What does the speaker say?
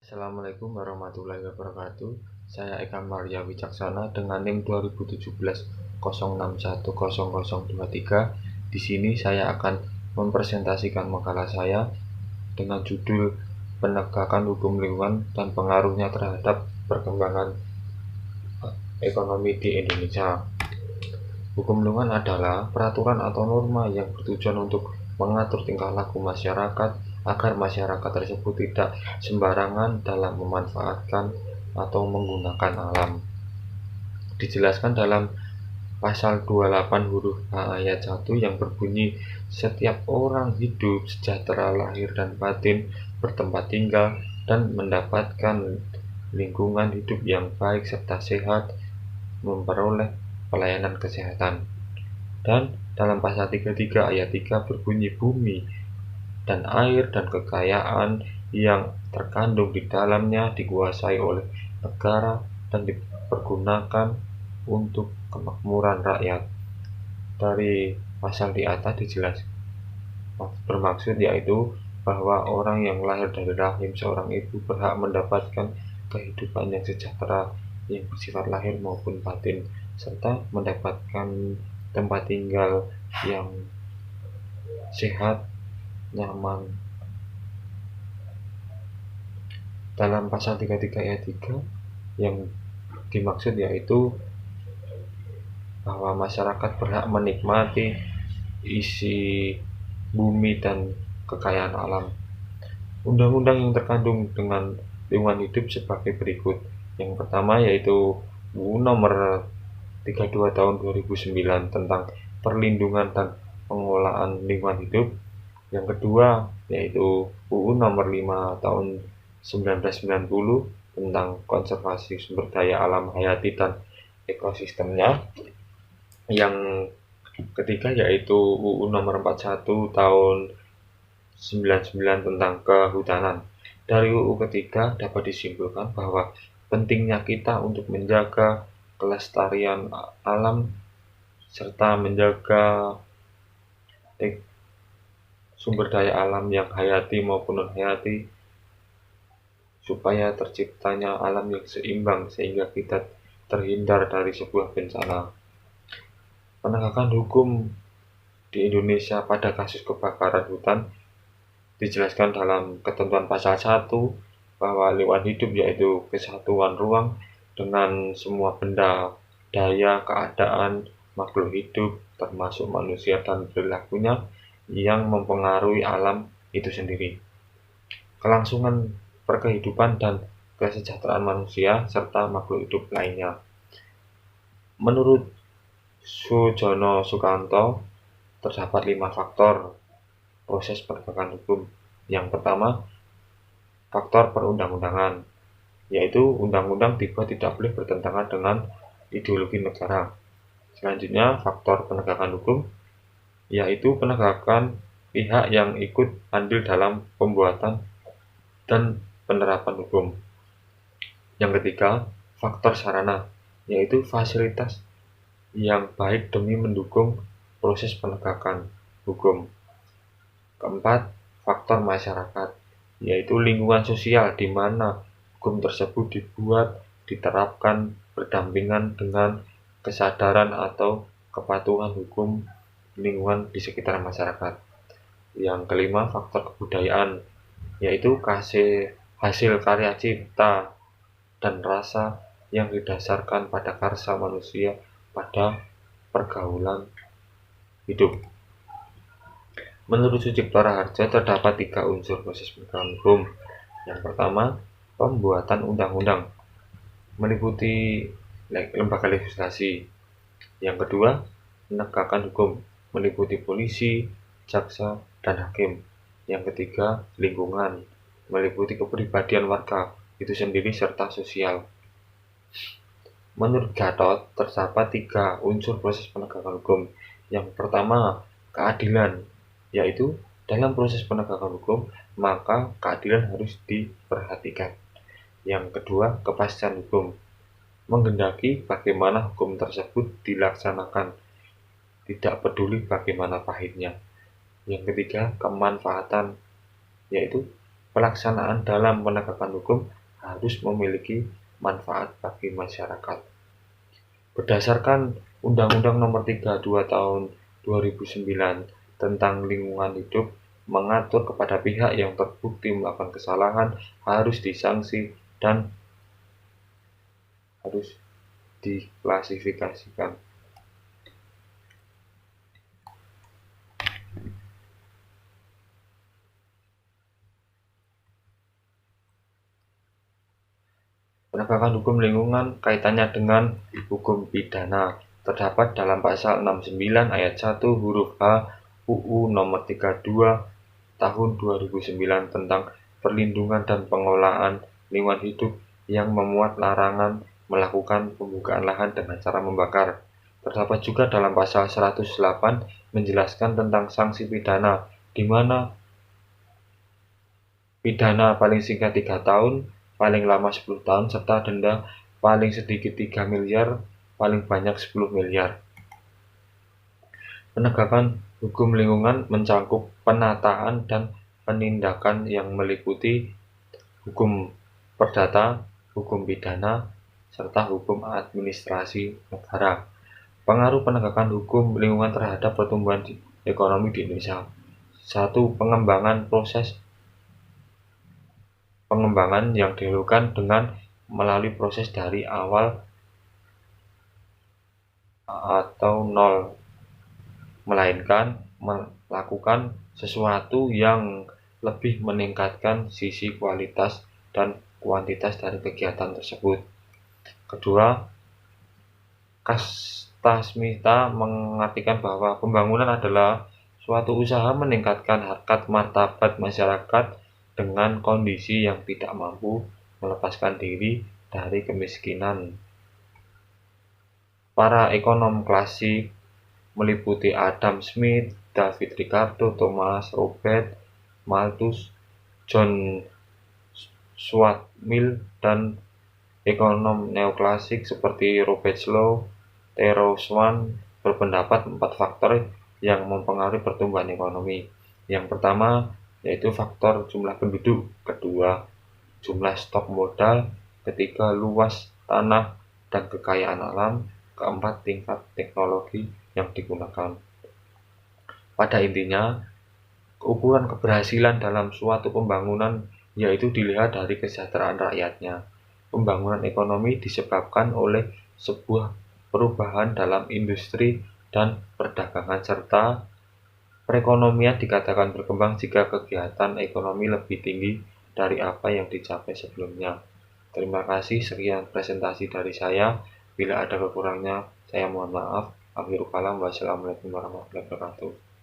Assalamualaikum warahmatullahi wabarakatuh. Saya Eka Maria Wicaksana dengan NIM 2017 0610023. Di sini saya akan mempresentasikan makalah saya dengan judul Penegakan Hukum Lingkungan dan Pengaruhnya Terhadap Perkembangan Ekonomi di Indonesia. Hukum lingkungan adalah peraturan atau norma yang bertujuan untuk mengatur tingkah laku masyarakat agar masyarakat tersebut tidak sembarangan dalam memanfaatkan atau menggunakan alam. Dijelaskan dalam pasal 28 huruf H ayat 1 yang berbunyi, setiap orang hidup sejahtera lahir dan batin, bertempat tinggal, dan mendapatkan lingkungan hidup yang baik serta sehat, memperoleh pelayanan kesehatan. Dan dalam pasal 33 ayat 3 berbunyi, bumi dan air dan kekayaan yang terkandung di dalamnya dikuasai oleh negara dan dipergunakan untuk kemakmuran rakyat. Dari pasal di atas dijelaskan bermaksud yaitu bahwa orang yang lahir dari rahim seorang ibu berhak mendapatkan kehidupan yang sejahtera yang bersifat lahir maupun batin, serta mendapatkan tempat tinggal yang sehat, nyaman. Dalam pasal 33 ayat 3 yang dimaksud yaitu bahwa masyarakat berhak menikmati isi bumi dan kekayaan alam. Undang-undang yang terkandung dengan lingkungan hidup sebagai berikut. Yang pertama yaitu UU Nomor 32 Tahun 2009 tentang perlindungan dan pengelolaan lingkungan hidup. Yang kedua yaitu UU Nomor 5 Tahun 1990 tentang konservasi sumber daya alam hayati dan ekosistemnya. Yang ketiga yaitu UU Nomor 41 Tahun 99 tentang kehutanan. Dari UU ketiga dapat disimpulkan bahwa pentingnya kita untuk menjaga kelestarian alam serta menjaga sumber daya alam yang hayati maupun non-hayati supaya terciptanya alam yang seimbang sehingga kita terhindar dari sebuah bencana. Penegakan hukum di Indonesia pada kasus kebakaran hutan dijelaskan dalam ketentuan pasal 1 bahwa lingkungan hidup yaitu kesatuan ruang dengan semua benda, daya, keadaan, makhluk hidup, termasuk manusia dan perilakunya yang mempengaruhi alam itu sendiri. Kelangsungan perkehidupan dan kesejahteraan manusia serta makhluk hidup lainnya. Menurut Sujono Sukanto, terdapat 5 faktor proses penegakan hukum. Yang pertama, faktor perundang-undangan, yaitu undang-undang dibuat tidak boleh bertentangan dengan ideologi negara. Selanjutnya, faktor penegakan hukum, yaitu penegakan pihak yang ikut andil dalam pembuatan dan penerapan hukum. Yang ketiga, faktor sarana, yaitu fasilitas yang baik demi mendukung proses penegakan hukum. Keempat, faktor masyarakat, yaitu lingkungan sosial di mana hukum tersebut dibuat, diterapkan berdampingan dengan kesadaran atau kepatuhan hukum lingkungan di sekitar masyarakat. Yang kelima, faktor kebudayaan, yaitu hasil karya cipta dan rasa yang didasarkan pada karsa manusia pada pergaulan hidup. Menurut Sucipto Raharja terdapat 3 unsur proses penegakan hukum. Yang pertama, pembuatan undang-undang meliputi lembaga legislasi. Yang kedua, penegakan hukum meliputi polisi, jaksa, dan hakim. Yang ketiga, lingkungan meliputi kepribadian warga itu sendiri serta sosial. Menurut Gatot terdapat 3 unsur proses penegakan hukum. Yang pertama, keadilan, yaitu dalam proses penegakan hukum maka keadilan harus diperhatikan. Yang kedua, kepastian hukum, menghendaki bagaimana hukum tersebut dilaksanakan, tidak peduli bagaimana pahitnya. Yang ketiga, kemanfaatan, yaitu pelaksanaan dalam penegakan hukum harus memiliki manfaat bagi masyarakat. Berdasarkan Undang-Undang Nomor 32 Tahun 2009 tentang lingkungan hidup mengatur kepada pihak yang terbukti melakukan kesalahan harus disanksi dan harus diklasifikasikan. Penegakan hukum lingkungan kaitannya dengan hukum pidana terdapat dalam pasal 69 ayat 1 huruf H UU Nomor 32 Tahun 2009 tentang perlindungan dan pengelolaan lingkungan hidup yang memuat larangan melakukan pembukaan lahan dengan cara membakar. Terdapat juga dalam pasal 108 menjelaskan tentang sanksi pidana, di mana pidana paling singkat 3 tahun, paling lama 10 tahun, serta denda paling sedikit 3 miliar, paling banyak 10 miliar. Penegakan hukum lingkungan mencakup penataan dan penindakan yang meliputi hukum perdata, hukum pidana, serta hukum administrasi negara. Pengaruh penegakan hukum lingkungan terhadap pertumbuhan ekonomi di Indonesia. 1. Pengembangan yang dilakukan dengan melalui proses dari awal atau nol, melainkan melakukan sesuatu yang lebih meningkatkan sisi kualitas dan kuantitas dari kegiatan tersebut. Kedua, Kastasmita mengartikan bahwa pembangunan adalah suatu usaha meningkatkan harkat martabat masyarakat dengan kondisi yang tidak mampu melepaskan diri dari kemiskinan. Para ekonom klasik meliputi Adam Smith, David Ricardo, Thomas Robert Malthus, John Stuart Mill, dan ekonom neoklasik seperti Robert Slow, Theodor Schwann berpendapat 4 faktor yang mempengaruhi pertumbuhan ekonomi. Yang pertama yaitu faktor jumlah penduduk, kedua jumlah stok modal, ketiga luas tanah dan kekayaan alam, keempat tingkat teknologi yang digunakan. Pada intinya, ukuran keberhasilan dalam suatu pembangunan yaitu dilihat dari kesejahteraan rakyatnya. Pembangunan ekonomi disebabkan oleh sebuah perubahan dalam industri dan perdagangan serta perekonomian dikatakan berkembang jika kegiatan ekonomi lebih tinggi dari apa yang dicapai sebelumnya. Terima kasih, sekian presentasi dari saya. Bila ada kekurangnya, saya mohon maaf. Akhirul kalam, wassalamualaikum warahmatullahi wabarakatuh.